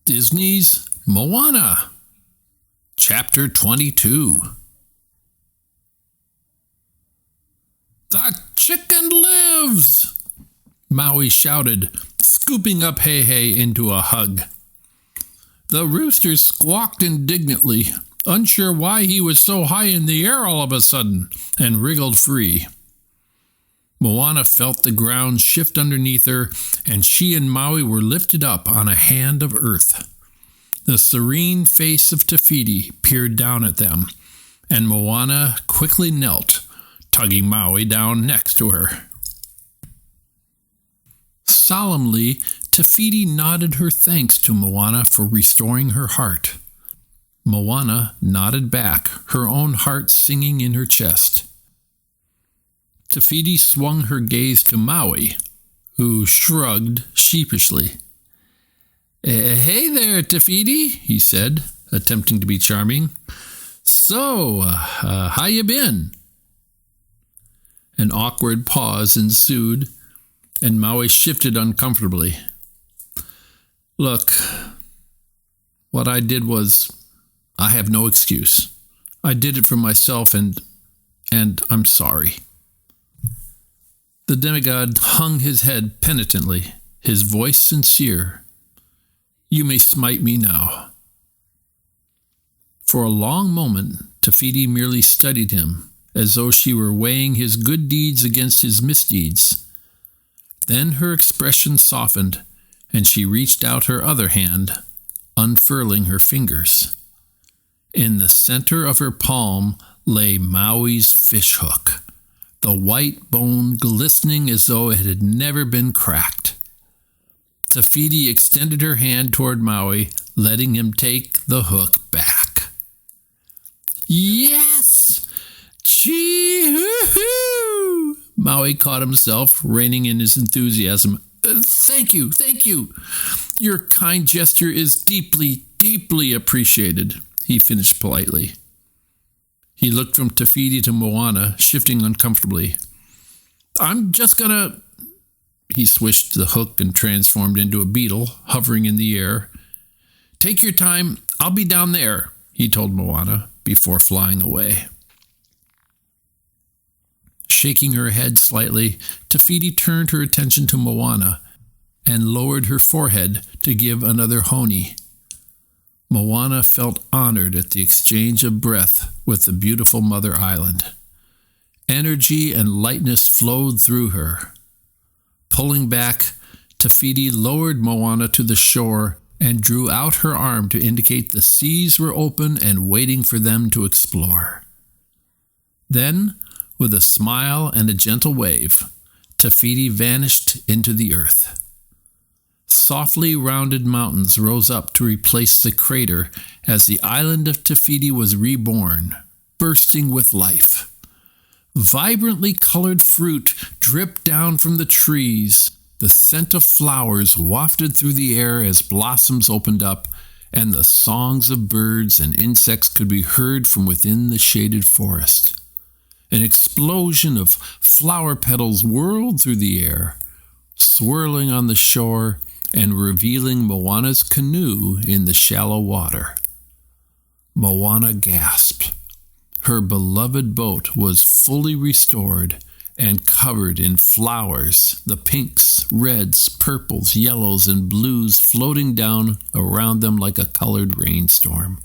Disney's Moana, Chapter 22. The chicken lives! Maui shouted, scooping up Hei into a hug. The rooster squawked indignantly, unsure why he was so high in the air all of a sudden, and wriggled free. Moana felt the ground shift underneath her, and she and Maui were lifted up on a hand of earth. The serene face of Te Fiti peered down at them, and Moana quickly knelt, tugging Maui down next to her. Solemnly, Te Fiti nodded her thanks to Moana for restoring her heart. Moana nodded back, her own heart singing in her chest. Te Fiti swung her gaze to Maui, who shrugged sheepishly. Hey there, Te Fiti, he said, attempting to be charming. So, how you been? An awkward pause ensued, and Maui shifted uncomfortably. Look, what I did was, I have no excuse. I did it for myself and I'm sorry. The demigod hung his head penitently, his voice sincere. You may smite me now. For a long moment, Te Fiti merely studied him, as though she were weighing his good deeds against his misdeeds. Then her expression softened, and she reached out her other hand, unfurling her fingers. In the center of her palm lay Maui's fishhook, the white bone glistening as though it had never been cracked. Te Fiti extended her hand toward Maui, letting him take the hook back. Yes! Chee-hoo-hoo! Maui caught himself, reining in his enthusiasm. Thank you. Your kind gesture is deeply, deeply appreciated, he finished politely. He looked from Te Fiti to Moana, shifting uncomfortably. I'm just gonna... He swished the hook and transformed into a beetle, hovering in the air. Take your time, I'll be down there, he told Moana, before flying away. Shaking her head slightly, Te Fiti turned her attention to Moana and lowered her forehead to give another honi. Moana felt honored at the exchange of breath with the beautiful mother island. Energy and lightness flowed through her. Pulling back, Te Fiti lowered Moana to the shore and drew out her arm to indicate the seas were open and waiting for them to explore. Then, with a smile and a gentle wave, Te Fiti vanished into the earth. Softly rounded mountains rose up to replace the crater as the island of Te Fiti was reborn, bursting with life. Vibrantly colored fruit dripped down from the trees. The scent of flowers wafted through the air as blossoms opened up, and the songs of birds and insects could be heard from within the shaded forest. An explosion of flower petals whirled through the air, swirling on the shore and revealing Moana's canoe in the shallow water. Moana gasped. Her beloved boat was fully restored and covered in flowers, the pinks, reds, purples, yellows, and blues floating down around them like a colored rainstorm.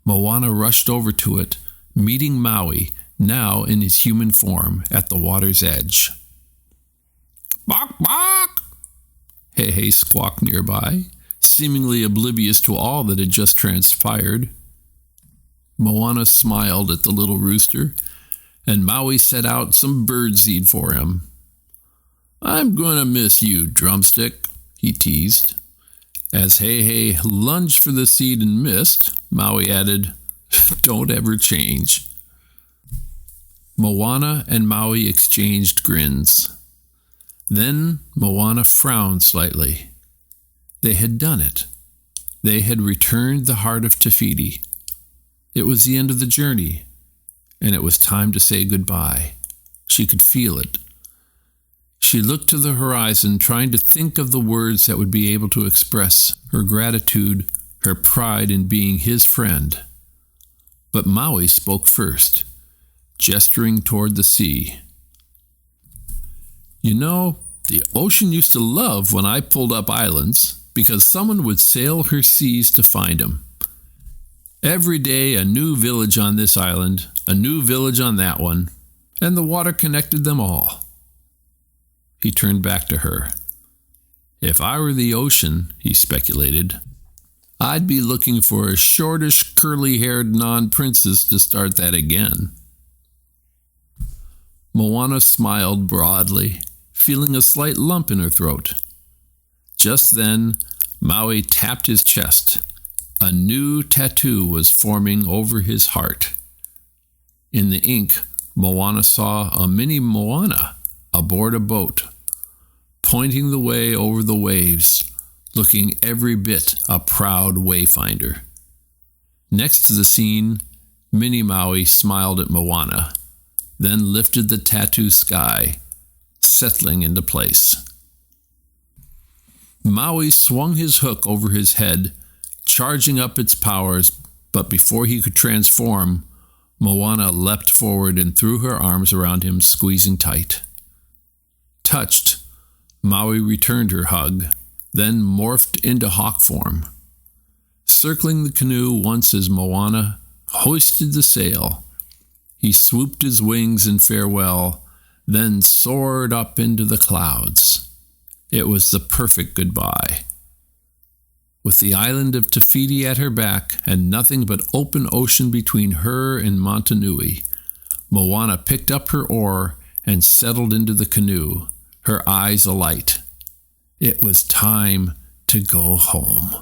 Moana rushed over to it, meeting Maui, now in his human form, at the water's edge. Bark, bark! Hei squawked nearby, seemingly oblivious to all that had just transpired. Moana smiled at the little rooster, and Maui set out some birdseed for him. I'm going to miss you, drumstick, he teased. As Hei lunged for the seed and missed, Maui added, Don't ever change. Moana and Maui exchanged grins. Then Moana frowned slightly. They had done it. They had returned the heart of Te Fiti. It was the end of the journey, and it was time to say goodbye. She could feel it. She looked to the horizon, trying to think of the words that would be able to express her gratitude, her pride in being his friend. But Maui spoke first, gesturing toward the sea. You know, the ocean used to love when I pulled up islands, because someone would sail her seas to find them. Every day a new village on this island, a new village on that one, and the water connected them all. He turned back to her. If I were the ocean, he speculated, I'd be looking for a shortish, curly-haired non-princess to start that again. Moana smiled broadly, feeling a slight lump in her throat. Just then, Maui tapped his chest. A new tattoo was forming over his heart. In the ink, Moana saw a mini Moana aboard a boat, pointing the way over the waves, looking every bit a proud wayfinder. Next to the scene, Mini Maui smiled at Moana, then lifted the tattoo sky, settling into place. Maui swung his hook over his head, charging up its powers, but before he could transform, Moana leapt forward and threw her arms around him, squeezing tight. Touched, Maui returned her hug, then morphed into hawk form. Circling the canoe once as Moana hoisted the sail, he swooped his wings in farewell, then soared up into the clouds. It was the perfect goodbye. With the island of Te Fiti at her back and nothing but open ocean between her and Motunui, Moana picked up her oar and settled into the canoe, her eyes alight. It was time to go home.